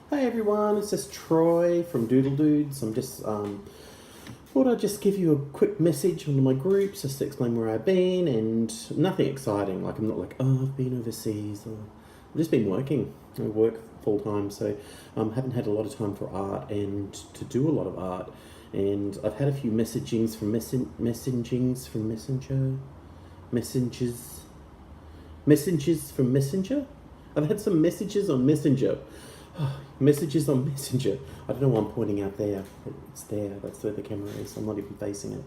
Hey everyone, it's just Troy from Doodledudes. I'm just thought I'd just give you a quick message on my groups just to explain where I've been, and nothing exciting. Like, I'm not like, oh, I've been overseas, or I've just been working. I work full time, so haven't had a lot of time for art and to do a lot of art. And I've had a few messagings from messages from Messenger. I've had some messages on Messenger. Messages on Messenger. I don't know why I'm pointing out there. It's there. That's where the camera is. I'm not even facing it.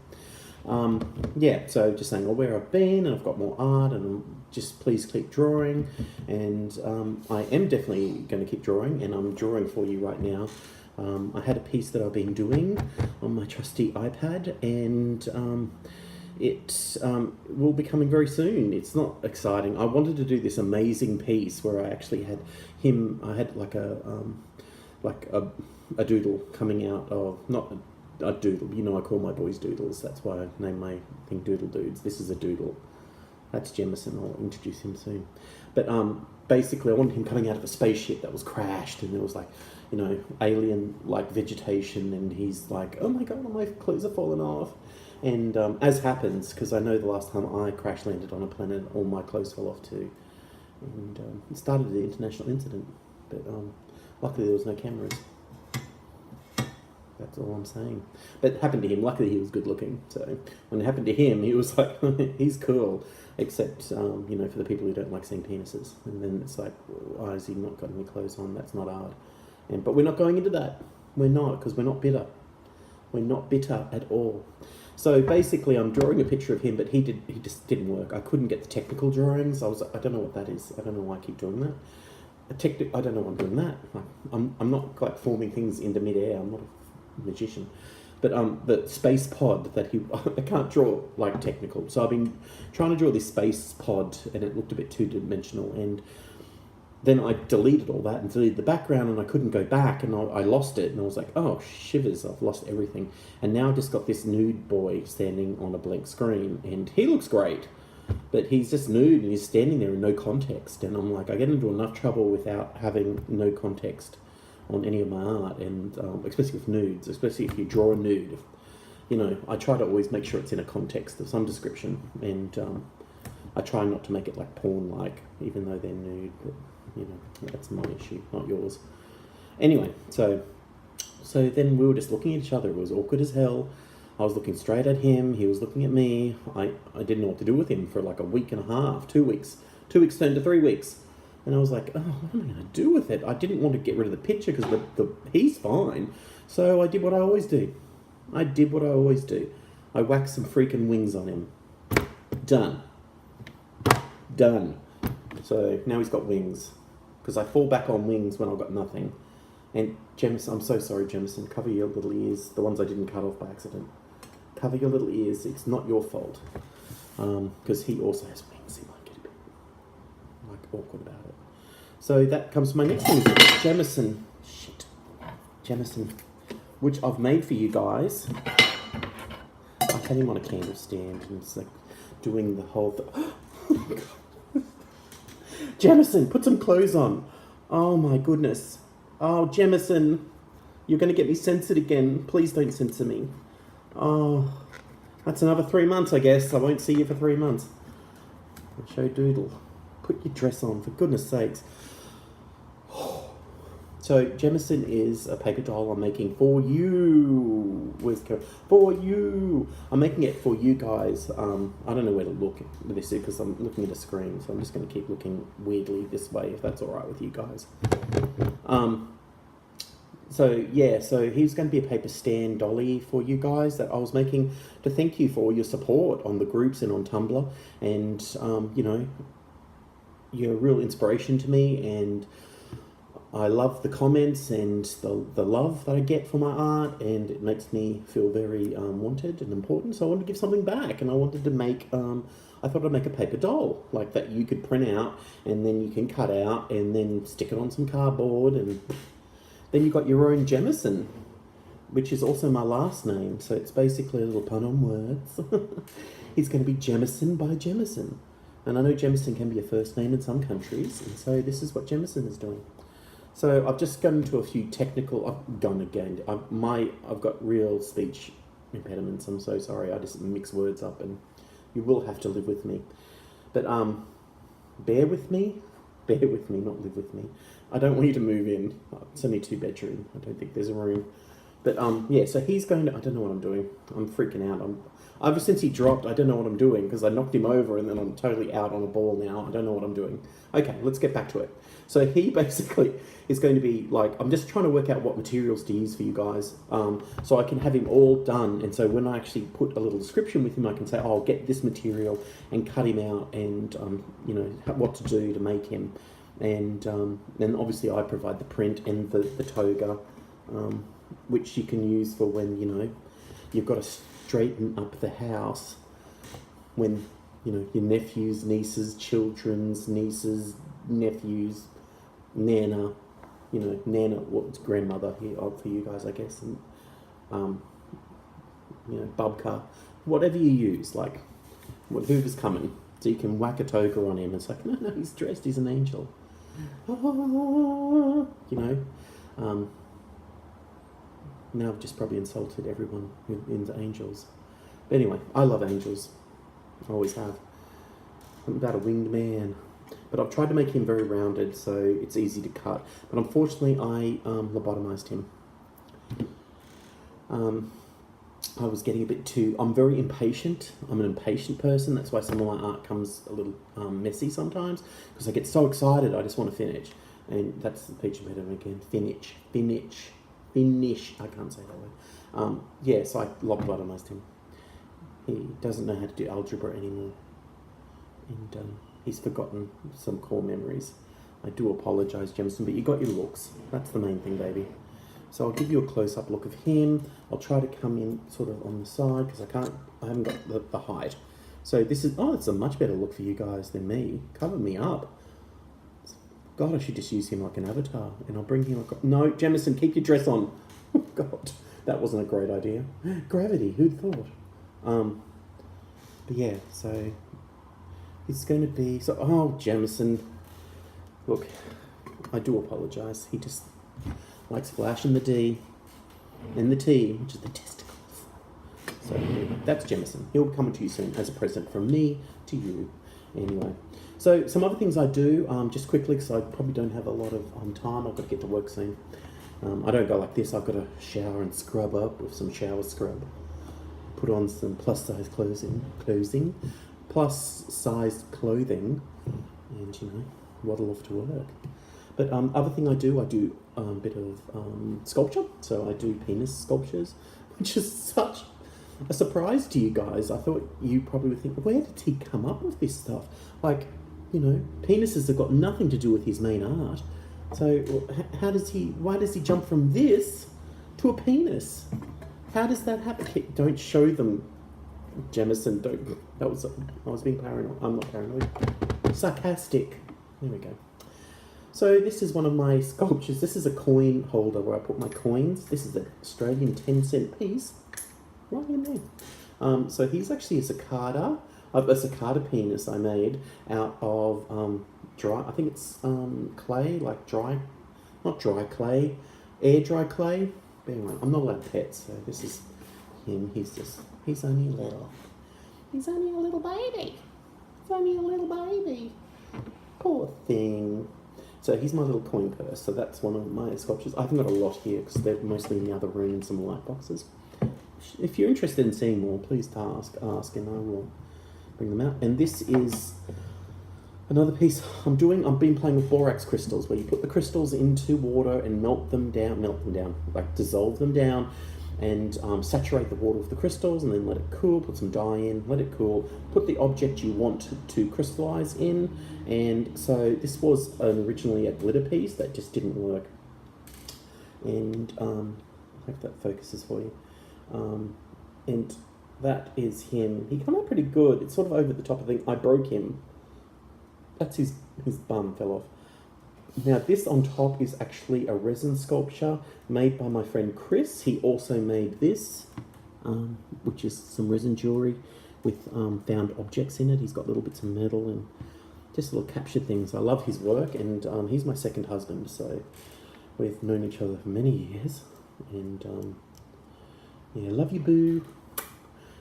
Yeah, so just saying where I've been, and I've got more art, and just please keep drawing. And I am definitely going to keep drawing, and I'm drawing for you right now. I had a piece that I've been doing on my trusty iPad, and it will be coming very soon. It's not exciting. I wanted to do this amazing piece where I actually had him. I had like a doodle coming out of, not a doodle. You know, I call my boys doodles. That's why I named my thing Doodledudes. This is a doodle. That's Jemison. I'll introduce him soon. But basically, I wanted him coming out of a spaceship that was crashed, and there was like, you know, alien like vegetation, and he's like, oh my god, my clothes are falling off. And as happens, because I know the last time I crash landed on a planet, all my clothes fell off too. And it started the international incident. But luckily there was no cameras. That's all I'm saying. But it happened to him. Luckily he was good looking. So when it happened to him, he was like, he's cool. Except, you know, for the people who don't like seeing penises. And then it's like, why has he not got any clothes on? That's not art. But we're not going into that. We're not, because we're not bitter. We're not bitter at all. So basically, I'm drawing a picture of him, but he just didn't work. I couldn't get the technical drawings. I don't know what that is. I don't know why I keep doing that. I don't know why I'm doing that. I'm not like forming things into midair. I'm not a magician. But the space pod that I can't draw like technical. So I've been trying to draw this space pod, and it looked a bit two-dimensional. And then I deleted all that and deleted the background, and I couldn't go back, and I lost it, and I was like, oh, shivers, I've lost everything. And now I've just got this nude boy standing on a blank screen, and he looks great, but he's just nude, and he's standing there in no context, and I'm like, I get into enough trouble without having no context on any of my art, and especially with nudes, especially if you draw a nude. You know, I try to always make sure it's in a context of some description, and I try not to make it like porn-like, even though they're nude, but you know, that's my issue, not yours. Anyway, so then we were just looking at each other. It was awkward as hell. I was looking straight at him. He was looking at me. I didn't know what to do with him for like a week and a half, 2 weeks. 2 weeks turned to 3 weeks. And I was like, oh, what am I going to do with it? I didn't want to get rid of the picture because he's fine. So I did what I always do. I whacked some freaking wings on him. Done. So now he's got wings. Because I fall back on wings when I've got nothing. And Jemison, I'm so sorry, Jemison, cover your little ears, the ones I didn't cut off by accident. Cover your little ears, it's not your fault. Because he also has wings, he might get a bit like awkward about it. So that comes to my next thing, Jemison, which I've made for you guys. I had him on a candle stand, and it's like doing the whole thing. Jemison, put some clothes on. Oh my goodness. Oh, Jemison, you're going to get me censored again. Please don't censor me. Oh, that's another 3 months, I guess. I won't see you for 3 months. I'll show Doodle. Put your dress on, for goodness sakes. So, Jemison is a paper doll I'm making for you. Where's the for you? I'm making it for you guys. I don't know where to look with this because I'm looking at a screen, so I'm just going to keep looking weirdly this way, if that's all right with you guys. So he's going to be a paper stand dolly for you guys that I was making to thank you for your support on the groups and on Tumblr, and you know, you're a real inspiration to me, and I love the comments and the love that I get for my art, and it makes me feel very wanted and important. So I wanted to give something back, and I wanted to make, I thought I'd make a paper doll like that you could print out, and then you can cut out and then stick it on some cardboard, and then you got your own Jemison, which is also my last name. So it's basically a little pun on words. He's going to be Jemison by Jemison. And I know Jemison can be a first name in some countries, and so this is what Jemison is doing. So I've just gone into a few technical. I've gone again. I've got real speech impediments. I'm so sorry. I just mix words up, and you will have to live with me. But bear with me. Bear with me, not live with me. I don't want you to move in. It's only 2 bedroom. I don't think there's a room. But yeah, so he's going to. I don't know what I'm doing. I'm freaking out. Ever since he dropped, I don't know what I'm doing because I knocked him over and then I'm totally out on a ball now. I don't know what I'm doing. Okay, let's get back to it. So he basically is going to be like, I'm just trying to work out what materials to use for you guys, so I can have him all done. And so when I actually put a little description with him, I can say, oh, I'll get this material and cut him out, and you know what to do to make him. And then obviously I provide the print and the toga, which you can use for when, you know, you've got to straighten up the house when, you know, your nephews, nieces, children's nieces, nephews, Nana, you know, Nana, what's grandmother here for you guys, I guess, and, you know, Bubka, whatever you use, like, whoever's coming, so you can whack a toga on him. It's like, no, he's dressed, he's an angel. You know, now I've just probably insulted everyone who into angels. But anyway, I love angels. I always have. I'm about a winged man. But I've tried to make him very rounded so it's easy to cut. But unfortunately, I lobotomized him. I was getting a bit too... I'm very impatient. I'm an impatient person. That's why some of my art comes a little messy sometimes. Because I get so excited, I just want to finish. And that's the peach impediment again. Finish. I can't say that word. Yeah, so I lobotomized him. He doesn't know how to do algebra anymore. And he's forgotten some core memories. I do apologise, Jemison, but you got your looks. That's the main thing, baby. So I'll give you a close-up look of him. I'll try to come in sort of on the side because I haven't got the height. So this is, it's a much better look for you guys than me. Cover me up. God, I should just use him like an avatar. And I'll bring him... No, Jemison, keep your dress on. Oh, God, that wasn't a great idea. Gravity, who'd thought? But yeah, so... It's going to be... So, oh, Jemison. Look, I do apologise. He just likes flashing the D and the T, which is the testicles. So that's Jemison. He'll be coming to you soon as a present from me to you. Anyway, so some other things I do, just quickly, because I probably don't have a lot of time. I've got to get to work soon. I don't go like this. I've got to shower and scrub up with some shower scrub. Put on some plus-size clothing, plus-sized clothing, and, you know, waddle off to work. But other thing I do a bit of sculpture. So I do penis sculptures, which is such a surprise to you guys. I thought you probably would think, where did he come up with this stuff? Like, you know, penises have got nothing to do with his main art. So why does he jump from this to a penis? How does that happen? Don't show them, Jemison. Don't. I was being paranoid. I'm not paranoid. Sarcastic. There we go. So this is one of my sculptures. This is a coin holder where I put my coins. This is an Australian 10-cent piece. Right in there. So he's actually a cicada. A cicada penis I made out of dry, I think it's clay, like dry, not dry clay, air dry clay. But anyway, I'm not allowed pets, so this is him. He's only a little baby. He's only a little baby. Poor thing. So here's my little coin purse. So that's one of my sculptures. I haven't got a lot here because they're mostly in the other room in some light boxes. If you're interested in seeing more, please ask and I will bring them out. And this is another piece I've been playing with borax crystals, where you put the crystals into water and melt them down, like dissolve them down, and saturate the water with the crystals, and then let it cool, put some dye in, let it cool, put the object you want to crystallize in. And so this was originally a glitter piece that just didn't work. And I hope that focuses for you. And that is him. He came out pretty good. It's sort of over the top of the thing. I broke him. That's his bum fell off. Now this on top is actually a resin sculpture made by my friend Chris. He also made this, which is some resin jewellery with found objects in it. He's got little bits of metal and just little captured things. I love his work, and he's my second husband, so We've known each other for many years, and yeah, love you, boo.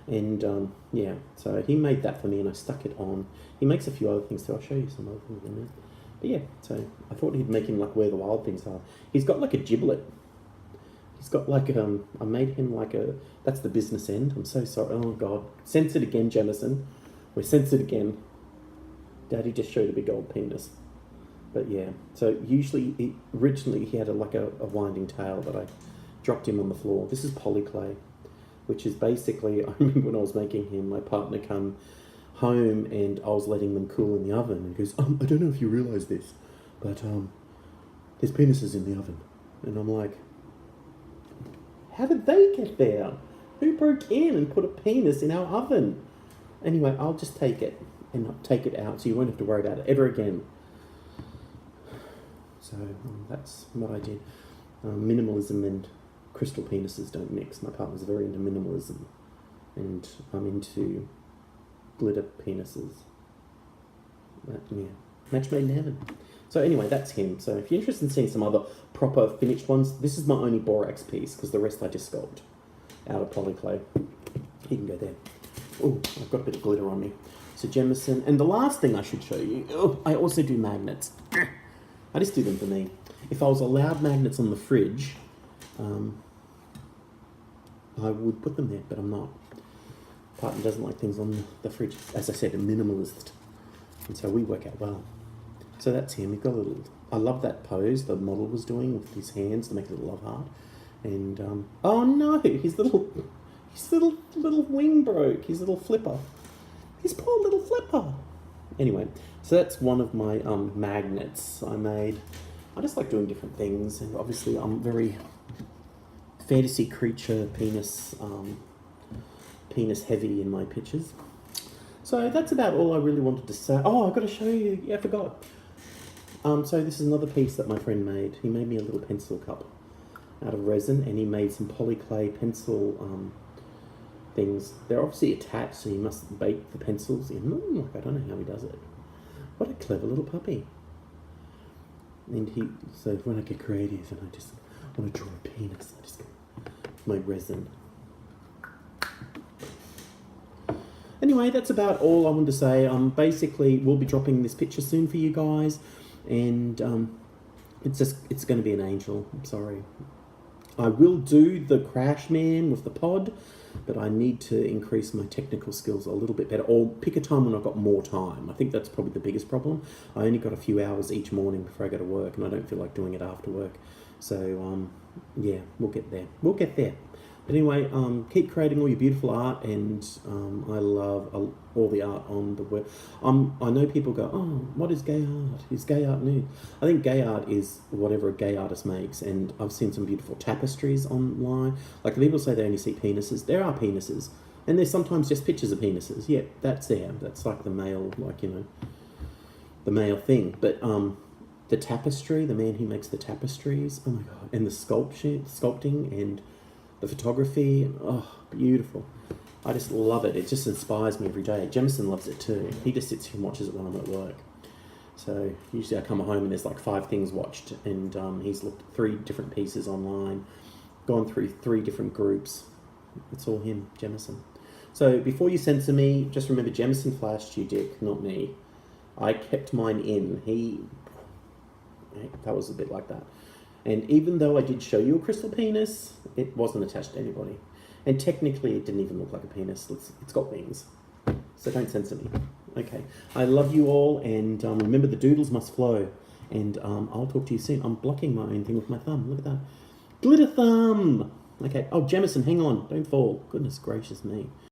And yeah, so he made that for me, and I stuck it on. He makes a few other things too. I'll show you some other things in a minute. But yeah, so I thought he'd make him like where the wild things are. He's got like a giblet. He's got like I made him like a. That's the business end. I'm so sorry. Oh God, censored again, Jemison. We're censored again. Daddy just showed a big old penis. But yeah, so usually, originally he had a winding tail, but I dropped him on the floor. This is polyclay, which is basically, I remember when I was making him, my partner come home and I was letting them cool in the oven, and he goes, I don't know if you realise this, but there's penises in the oven. And I'm like, how did they get there? Who broke in and put a penis in our oven? Anyway, I'll just take it and not take it out, so you won't have to worry about it ever again. So that's what I did. Minimalism and crystal penises don't mix. My partner's very into minimalism, and I'm into glitter penises. But, yeah, match made in heaven. So anyway, that's him. So if you're interested in seeing some other proper finished ones, this is my only borax piece, because the rest I just sculpt out of polyclay. You can go there. Oh, I've got a bit of glitter on me. So Jemison. And the last thing I should show you, I also do magnets. I just do them for me. If I was allowed magnets on the fridge, I would put them there, but I'm not. Partner doesn't like things on the fridge. As I said, a minimalist. And so we work out well. So that's him. We've got a little... I love that pose the model was doing with his hands to make a little love heart. And, oh no! His little wing broke. His little flipper. His poor little flipper. Anyway, so that's one of my magnets I made. I just like doing different things, and obviously I'm very fantasy creature penis heavy in my pictures. So that's about all I really wanted to say. Oh, I've got to show you. Yeah, I forgot. So this is another piece that my friend made. He made me a little pencil cup out of resin, and he made some polyclay pencil things. They're obviously attached, so you must bake the pencils in them. Like, I don't know how he does it. What a clever little puppy. And so when I get creative and I just want to draw a penis, I just go my resin. Anyway, that's about all I wanted to say. Basically, we'll be dropping this picture soon for you guys, and it's going to be an angel. I'm sorry. I will do the Crash Man with the pod, but I need to increase my technical skills a little bit better, or pick a time when I've got more time. I think that's probably the biggest problem. I only got a few hours each morning before I go to work, and I don't feel like doing it after work. So, yeah, we'll get there. We'll get there. But anyway, keep creating all your beautiful art, and I love all the art on the web. I know people go, oh, what is gay art? Is gay art new? I think gay art is whatever a gay artist makes, and I've seen some beautiful tapestries online. Like, people say they only see penises. There are penises, and there's sometimes just pictures of penises. Yeah, that's there. That's like the male, the male thing. But the tapestry, the man who makes the tapestries, oh my God, and the sculpting and the photography, oh, beautiful. I just love it. It just inspires me every day. Jemison loves it too. He just sits here and watches it when I'm at work. So usually I come home and there's like 5 things watched, and he's looked at 3 different pieces online, gone through 3 different groups. It's all him, Jemison. So before you censor me, just remember Jemison flashed you, Dick, not me. I kept mine in. That was a bit like that. And even though I did show you a crystal penis, it wasn't attached to anybody. And technically, it didn't even look like a penis. It's got wings. So don't censor me. Okay. I love you all, and remember, the doodles must flow. And I'll talk to you soon. I'm blocking my own thing with my thumb. Look at that. Glitter thumb! Okay. Oh, Jemison, hang on. Don't fall. Goodness gracious me.